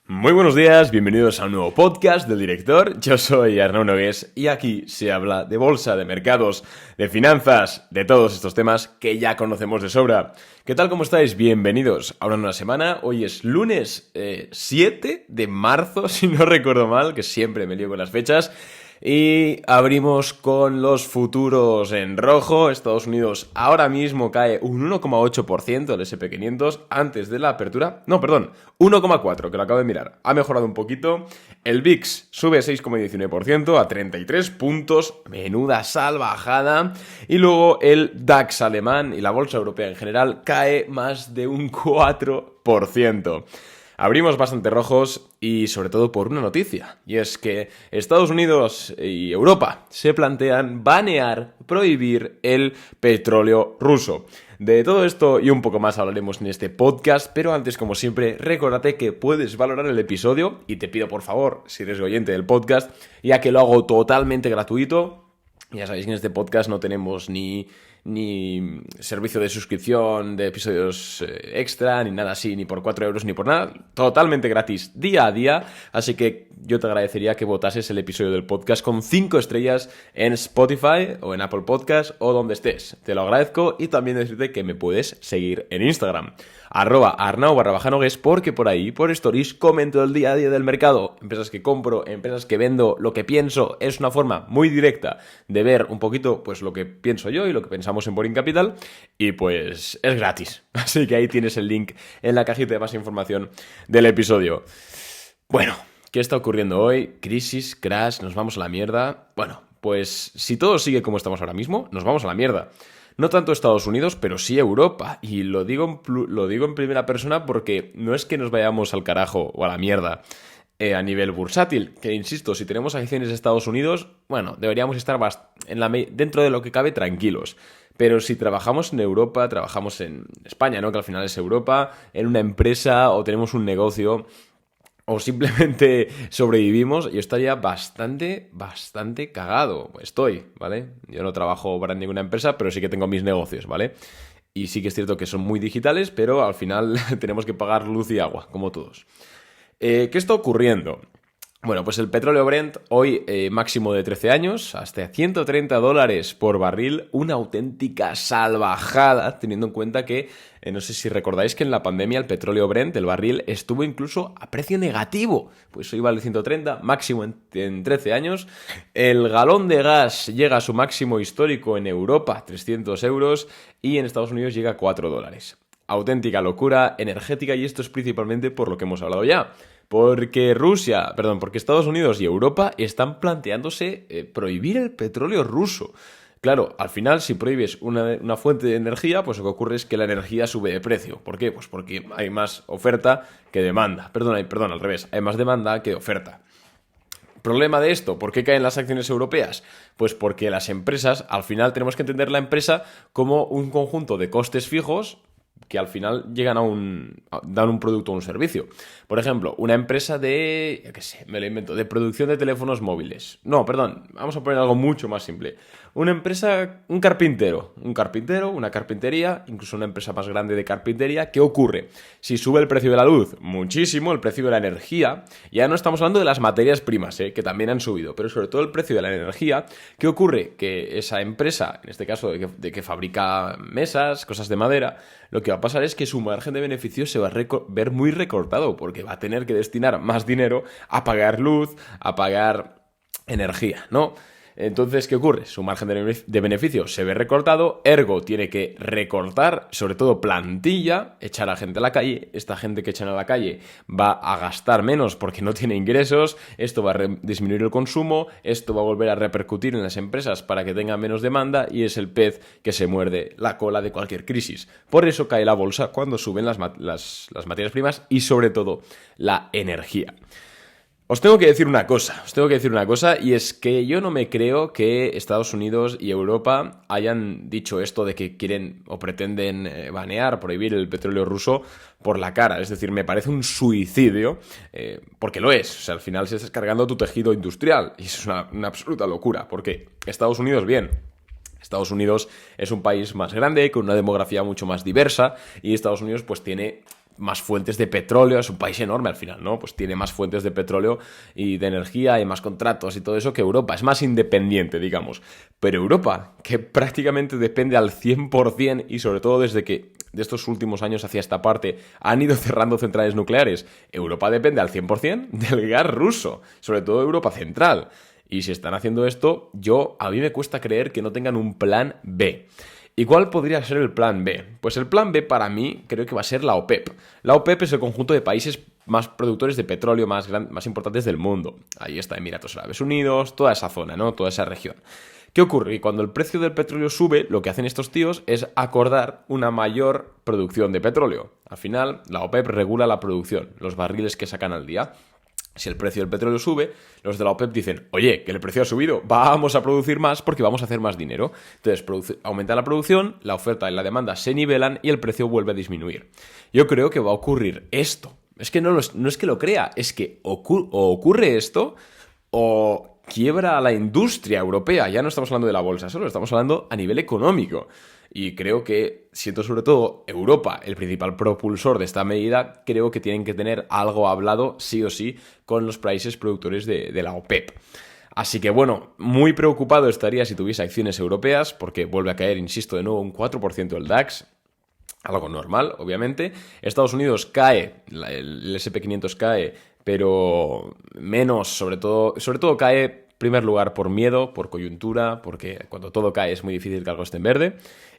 Muy buenos días, bienvenidos a un nuevo podcast del director. Yo soy Arnau Nogués y aquí se habla de bolsa, de mercados, de finanzas, de todos estos temas que ya conocemos de sobra. ¿Qué tal? ¿Cómo estáis? Bienvenidos a una nueva semana. Hoy es lunes 7 de marzo, si no recuerdo mal, que siempre me lío con las fechas. Y abrimos con los futuros en rojo. Estados Unidos ahora mismo cae un 1,8% el SP500 antes de la apertura. No, perdón, 1,4%, que lo acabo de mirar. Ha mejorado un poquito. El VIX sube 6,19% a 33 puntos. Menuda salvajada. Y luego el DAX alemán y la bolsa europea en general cae más de un 4%. Abrimos bastante rojos y sobre todo por una noticia, y es que Estados Unidos y Europa se plantean prohibir el petróleo ruso. De todo esto y un poco más hablaremos en este podcast, pero antes, como siempre, recuérdate que puedes valorar el episodio y te pido por favor, si eres oyente del podcast, ya que lo hago totalmente gratuito. Ya sabéis que en este podcast no tenemos ni servicio de suscripción de episodios extra, ni nada así, ni por 4 euros, ni por nada. Totalmente gratis, día a día. Así que yo te agradecería que votases el episodio del podcast con 5 estrellas en Spotify o en Apple Podcast o donde estés. Te lo agradezco y también decirte que me puedes seguir en Instagram. @Arnau_Nogués, porque por ahí, por Stories, comento el día a día del mercado. Empresas que compro, empresas que vendo, lo que pienso. Es una forma muy directa de ver un poquito pues lo que pienso yo y lo que pensamos en Boring Capital. Y pues es gratis. Así que ahí tienes el link en la cajita de más información del episodio. Bueno, ¿qué está ocurriendo hoy? Crisis, crash, nos vamos a la mierda. Bueno, pues si todo sigue como estamos ahora mismo, nos vamos a la mierda. No tanto Estados Unidos, pero sí Europa. Y lo digo en primera persona porque no es que nos vayamos al carajo o a la mierda a nivel bursátil. Que insisto, si tenemos acciones de Estados Unidos, bueno, deberíamos estar dentro de lo que cabe tranquilos. Pero si trabajamos en Europa, trabajamos en España, ¿no? Que al final es Europa, en una empresa o tenemos un negocio, o simplemente sobrevivimos, yo estaría bastante cagado. Estoy, ¿vale? Yo no trabajo para ninguna empresa, pero sí que tengo mis negocios, ¿vale? Y sí que es cierto que son muy digitales, pero al final tenemos que pagar luz y agua, como todos. ¿Qué está ocurriendo? Bueno, pues el petróleo Brent hoy máximo de 13 años, hasta $130 por barril, una auténtica salvajada, teniendo en cuenta que, no sé si recordáis que en la pandemia el petróleo Brent, el barril, estuvo incluso a precio negativo. Pues hoy vale 130, máximo en 13 años. El galón de gas llega a su máximo histórico en Europa, 300 euros, y en Estados Unidos llega a $4. Auténtica locura energética, y esto es principalmente por lo que hemos hablado ya. Porque Estados Unidos y Europa están planteándose prohibir el petróleo ruso. Claro, al final, si prohíbes una fuente de energía, pues lo que ocurre es que la energía sube de precio. ¿Por qué? Pues porque hay más oferta que demanda. Perdón, al revés. Hay más demanda que oferta. ¿Problema de esto? ¿Por qué caen las acciones europeas? Pues porque las empresas, al final tenemos que entender la empresa como un conjunto de costes fijos que al final llegan dan un producto o un servicio. Por ejemplo, una empresa de producción de teléfonos móviles. No, perdón, vamos a poner algo mucho más simple. Una empresa, un carpintero, una carpintería, incluso una empresa más grande de carpintería. ¿Qué ocurre? Si sube el precio de la luz muchísimo, el precio de la energía, ya no estamos hablando de las materias primas, que también han subido, pero sobre todo el precio de la energía. ¿Qué ocurre? Que esa empresa, en este caso de que fabrica mesas, cosas de madera, lo que va a pasar es que su margen de beneficio se va a ver muy recortado, porque va a tener que destinar más dinero a pagar luz, a pagar energía, ¿no? Entonces, ¿qué ocurre? Su margen de beneficio se ve recortado, ergo tiene que recortar, sobre todo plantilla, echar a gente a la calle. Esta gente que echan a la calle va a gastar menos porque no tiene ingresos, esto va a disminuir el consumo, esto va a volver a repercutir en las empresas para que tengan menos demanda, y es el pez que se muerde la cola de cualquier crisis. Por eso cae la bolsa cuando suben las materias primas y sobre todo la energía. Os tengo que decir una cosa, y es que yo no me creo que Estados Unidos y Europa hayan dicho esto de que quieren o pretenden prohibir el petróleo ruso por la cara. Es decir, me parece un suicidio, porque lo es. O sea, al final se está cargando tu tejido industrial, y eso es una absoluta locura, porque Estados Unidos, bien, Estados Unidos es un país más grande, con una demografía mucho más diversa, y Estados Unidos pues tiene más fuentes de petróleo, es un país enorme al final, ¿no? Pues tiene más fuentes de petróleo y de energía y más contratos y todo eso que Europa, es más independiente, digamos. Pero Europa, que prácticamente depende al 100% y sobre todo desde que de estos últimos años hacia esta parte han ido cerrando centrales nucleares, Europa depende al 100% del gas ruso, sobre todo Europa Central. Y si están haciendo esto, a mí me cuesta creer que no tengan un plan B. ¿Y cuál podría ser el plan B? Pues el plan B para mí creo que va a ser la OPEP. La OPEP es el conjunto de países más productores de petróleo más importantes del mundo. Ahí está Emiratos Árabes Unidos, toda esa zona, ¿no? Toda esa región. ¿Qué ocurre? Que cuando el precio del petróleo sube, lo que hacen estos tíos es acordar una mayor producción de petróleo. Al final, la OPEP regula la producción, los barriles que sacan al día. Si el precio del petróleo sube, los de la OPEP dicen, oye, que el precio ha subido, vamos a producir más porque vamos a hacer más dinero. Entonces, aumenta la producción, la oferta y la demanda se nivelan y el precio vuelve a disminuir. Yo creo que va a ocurrir esto. Es que no es que lo crea, es que o ocurre esto o quiebra a la industria europea. Ya no estamos hablando de la bolsa solo, estamos hablando a nivel económico. Y creo que, siendo sobre todo Europa el principal propulsor de esta medida, creo que tienen que tener algo hablado, sí o sí, con los países productores de la OPEP. Así que bueno, muy preocupado estaría si tuviese acciones europeas, porque vuelve a caer, insisto, de nuevo un 4% el DAX. Algo normal, obviamente. Estados Unidos cae, el SP500 cae, pero menos, sobre todo cae, en primer lugar, por miedo, por coyuntura, porque cuando todo cae es muy difícil que algo esté en verde.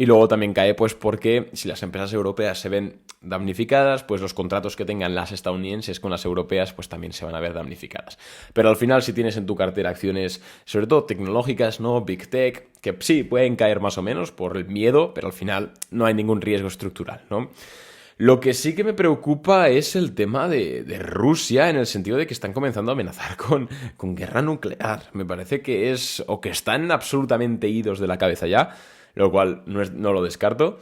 Y luego también cae pues porque si las empresas europeas se ven damnificadas, pues los contratos que tengan las estadounidenses con las europeas pues también se van a ver damnificadas. Pero al final, si tienes en tu cartera acciones, sobre todo tecnológicas, ¿no? Big Tech, que sí, pueden caer más o menos por el miedo, pero al final no hay ningún riesgo estructural, ¿no? Lo que sí que me preocupa es el tema de Rusia, en el sentido de que están comenzando a amenazar con guerra nuclear. Me parece que o que están absolutamente idos de la cabeza ya, lo cual no lo descarto.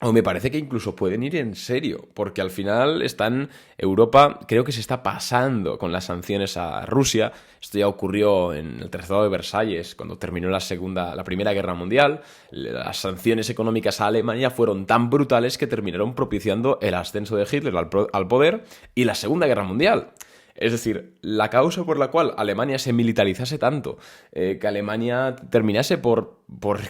O me parece que incluso pueden ir en serio, porque al final Europa creo que se está pasando con las sanciones a Rusia. Esto ya ocurrió en el Tratado de Versalles, cuando terminó la Primera Guerra Mundial. Las sanciones económicas a Alemania fueron tan brutales que terminaron propiciando el ascenso de Hitler al poder y la Segunda Guerra Mundial. Es decir, la causa por la cual Alemania se militarizase tanto, que Alemania terminase por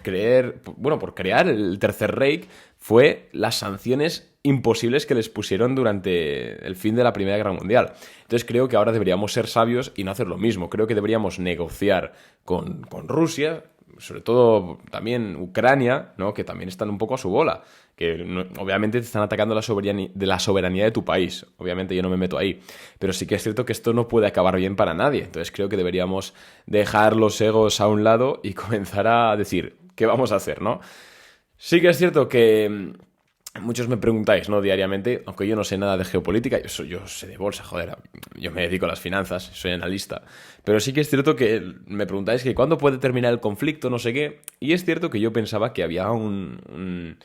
crear el Tercer Reich, fue las sanciones imposibles que les pusieron durante el fin de la Primera Guerra Mundial. Entonces creo que ahora deberíamos ser sabios y no hacer lo mismo. Creo que deberíamos negociar con Rusia, sobre todo también Ucrania, ¿no? Que también están un poco a su bola, que obviamente te están atacando la soberanía de tu país. Obviamente yo no me meto ahí, pero sí que es cierto que esto no puede acabar bien para nadie. Entonces creo que deberíamos dejar los egos a un lado y comenzar a decir qué vamos a hacer, ¿no? Sí que es cierto que muchos me preguntáis, ¿no? Diariamente, aunque yo no sé nada de geopolítica, yo sé de bolsa, joder, yo me dedico a las finanzas, soy analista, pero sí que es cierto que me preguntáis que cuándo puede terminar el conflicto, no sé qué, y es cierto que yo pensaba que había una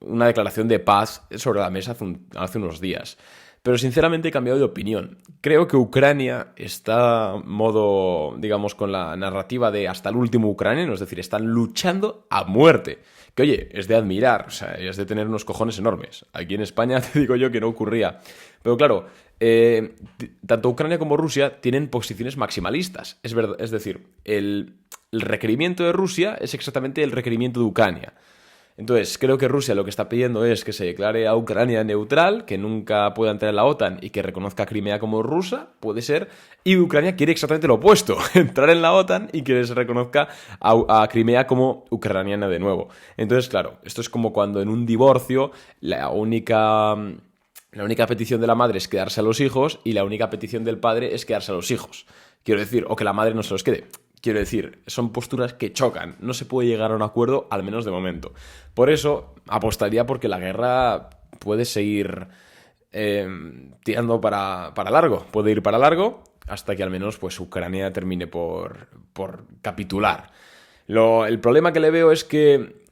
declaración de paz sobre la mesa hace unos días. Pero sinceramente he cambiado de opinión. Creo que Ucrania está modo, digamos, con la narrativa de hasta el último ucraniano, es decir, están luchando a muerte. Que oye, es de admirar, o sea, es de tener unos cojones enormes. Aquí en España te digo yo que no ocurría. Pero claro, tanto Ucrania como Rusia tienen posiciones maximalistas. Es verdad, es decir, el requerimiento de Rusia es exactamente el requerimiento de Ucrania. Entonces, creo que Rusia lo que está pidiendo es que se declare a Ucrania neutral, que nunca pueda entrar en la OTAN y que reconozca a Crimea como rusa, puede ser, y Ucrania quiere exactamente lo opuesto, entrar en la OTAN y que se reconozca a Crimea como ucraniana de nuevo. Entonces, claro, esto es como cuando en un divorcio la única petición de la madre es quedarse a los hijos y la única petición del padre es quedarse a los hijos. Quiero decir, o que la madre no se los quede. Quiero decir, son posturas que chocan. No se puede llegar a un acuerdo, al menos de momento. Por eso apostaría porque la guerra puede seguir tirando para largo. Puede ir para largo hasta que al menos pues, Ucrania termine por capitular. El problema que le veo es que,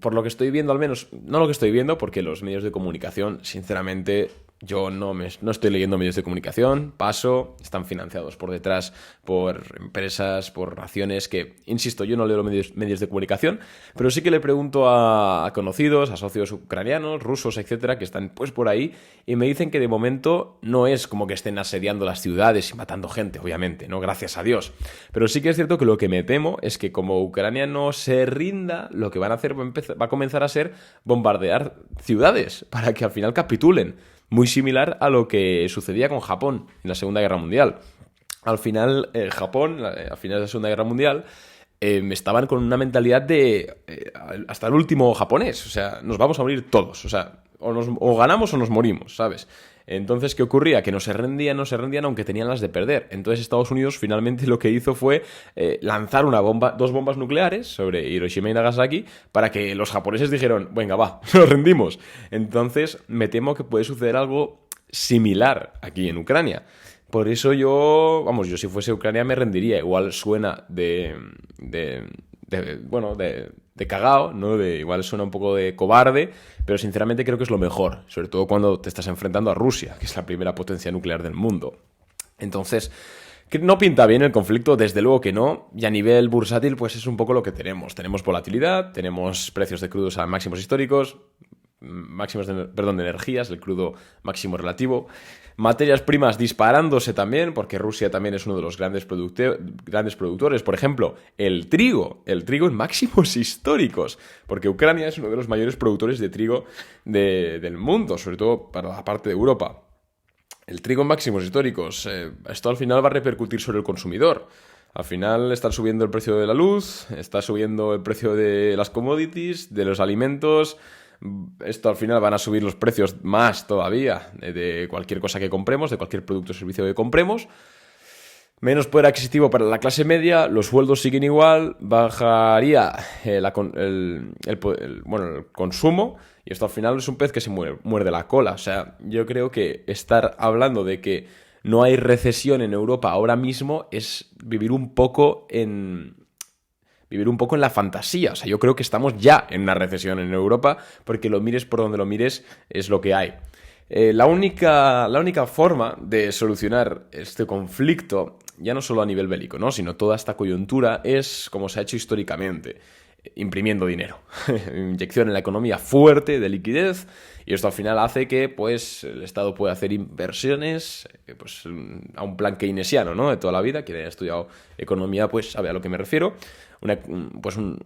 por lo que estoy viendo al menos, no lo que estoy viendo, porque los medios de comunicación, sinceramente, Yo no estoy leyendo medios de comunicación, paso, están financiados por detrás por empresas, por acciones que, insisto, yo no leo medios de comunicación, pero sí que le pregunto a conocidos, a socios ucranianos, rusos, etcétera, que están pues por ahí y me dicen que de momento no es como que estén asediando las ciudades y matando gente, obviamente, ¿no? Gracias a Dios. Pero sí que es cierto que lo que me temo es que como Ucrania no se rinda, lo que van a hacer va a comenzar a ser bombardear ciudades para que al final capitulen. Muy similar a lo que sucedía con Japón en la Segunda Guerra Mundial. Al final, Japón, al final de la Segunda Guerra Mundial, estaban con una mentalidad de hasta el último japonés. O sea, nos vamos a morir todos. O sea, o ganamos o nos morimos, ¿sabes? Entonces, ¿qué ocurría? Que no se rendían, aunque tenían las de perder. Entonces, Estados Unidos finalmente lo que hizo fue lanzar dos bombas nucleares sobre Hiroshima y Nagasaki para que los japoneses dijeron, venga, va, nos rendimos. Entonces, me temo que puede suceder algo similar aquí en Ucrania. Por eso yo si fuese Ucrania me rendiría. Igual suena de cagao, ¿no? Igual suena un poco de cobarde, pero sinceramente creo que es lo mejor, sobre todo cuando te estás enfrentando a Rusia, que es la primera potencia nuclear del mundo. Entonces, que no pinta bien el conflicto, desde luego que no, y a nivel bursátil pues es un poco lo que tenemos. Tenemos volatilidad, tenemos precios de crudos a máximos históricos, de energías, el crudo máximo relativo, materias primas disparándose también, porque Rusia también es uno de los grandes productores, por ejemplo, el trigo en máximos históricos, porque Ucrania es uno de los mayores productores de trigo del mundo, sobre todo para la parte de Europa. El trigo en máximos históricos, esto al final va a repercutir sobre el consumidor. Al final está subiendo el precio de la luz, está subiendo el precio de las commodities, de los alimentos. Esto al final van a subir los precios más todavía de cualquier cosa que compremos, de cualquier producto o servicio que compremos. Menos poder adquisitivo para la clase media, los sueldos siguen igual, bajaría el consumo y esto al final es un pez que se muerde la cola. O sea, yo creo que estar hablando de que no hay recesión en Europa ahora mismo es vivir un poco en la fantasía. O sea, yo creo que estamos ya en una recesión en Europa, porque lo mires por donde lo mires, es lo que hay. La única forma de solucionar este conflicto, ya no solo a nivel bélico, ¿no? Sino toda esta coyuntura, es como se ha hecho históricamente, imprimiendo dinero. Inyección en la economía fuerte de liquidez, y esto al final hace que pues, el Estado pueda hacer inversiones pues, a un plan keynesiano, ¿no? De toda la vida. Quien haya estudiado economía pues sabe a lo que me refiero.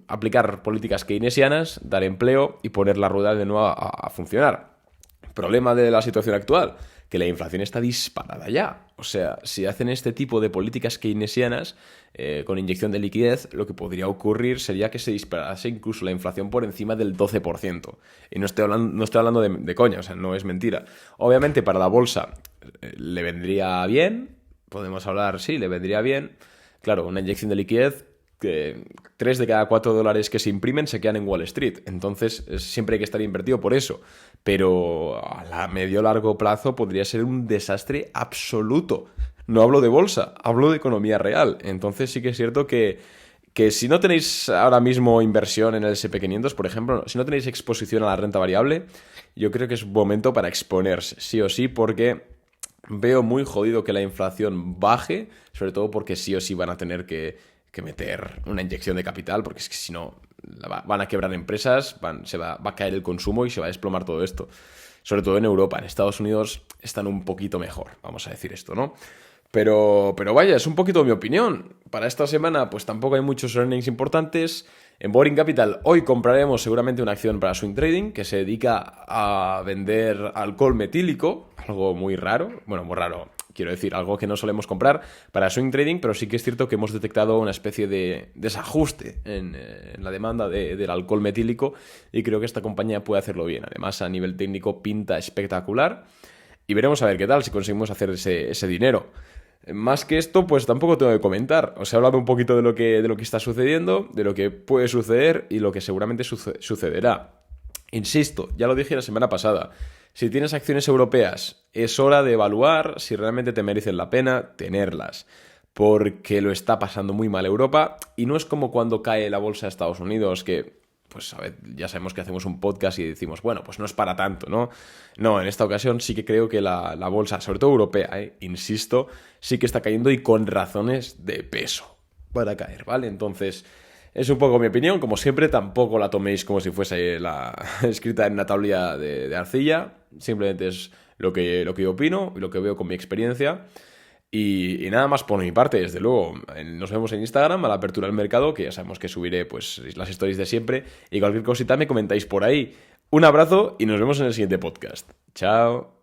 Aplicar políticas keynesianas, dar empleo y poner la rueda de nuevo a funcionar. Problema de la situación actual, que la inflación está disparada ya. O sea, si hacen este tipo de políticas keynesianas con inyección de liquidez, lo que podría ocurrir sería que se disparase incluso la inflación por encima del 12%. Y no estoy hablando de coña, o sea, no es mentira. Obviamente para la bolsa le vendría bien, podemos hablar, sí, le vendría bien. Claro, una inyección de liquidez, que 3 de cada 4 dólares que se imprimen se quedan en Wall Street. Entonces, siempre hay que estar invertido por eso. Pero a medio largo plazo podría ser un desastre absoluto. No hablo de bolsa, hablo de economía real. Entonces sí que es cierto que si no tenéis ahora mismo inversión en el S&P 500, por ejemplo, si no tenéis exposición a la renta variable, yo creo que es momento para exponerse, sí o sí, porque veo muy jodido que la inflación baje, sobre todo porque sí o sí van a tener que meter una inyección de capital, porque es que si no van a quebrar empresas, va a caer el consumo y se va a desplomar todo esto. Sobre todo en Europa. En Estados Unidos están un poquito mejor, vamos a decir esto, ¿no? Pero vaya, es un poquito mi opinión. Para esta semana pues tampoco hay muchos earnings importantes. En Boring Capital hoy compraremos seguramente una acción para swing trading que se dedica a vender alcohol metílico, algo muy raro, bueno, muy raro, quiero decir, algo que no solemos comprar para swing trading, pero sí que es cierto que hemos detectado una especie de desajuste en la demanda del alcohol metílico y creo que esta compañía puede hacerlo bien. Además, a nivel técnico pinta espectacular y veremos a ver qué tal si conseguimos hacer ese dinero. Más que esto, pues tampoco tengo que comentar. Os he hablado un poquito de lo que está sucediendo, de lo que puede suceder y lo que seguramente sucederá. Insisto, ya lo dije la semana pasada, si tienes acciones europeas, es hora de evaluar si realmente te merecen la pena tenerlas, porque lo está pasando muy mal Europa y no es como cuando cae la bolsa de Estados Unidos, que pues a ver, ya sabemos que hacemos un podcast y decimos, bueno, pues no es para tanto, ¿no? No, en esta ocasión sí que creo que la bolsa, sobre todo europea, insisto, sí que está cayendo y con razones de peso para caer, ¿vale? Entonces, es un poco mi opinión. Como siempre, tampoco la toméis como si fuese la escrita en una tablilla de arcilla. Simplemente es lo que yo opino y lo que veo con mi experiencia. Y nada más por mi parte, desde luego. Nos vemos en Instagram a la apertura del mercado, que ya sabemos que subiré pues las stories de siempre. Y cualquier cosita me comentáis por ahí. Un abrazo y nos vemos en el siguiente podcast. Chao.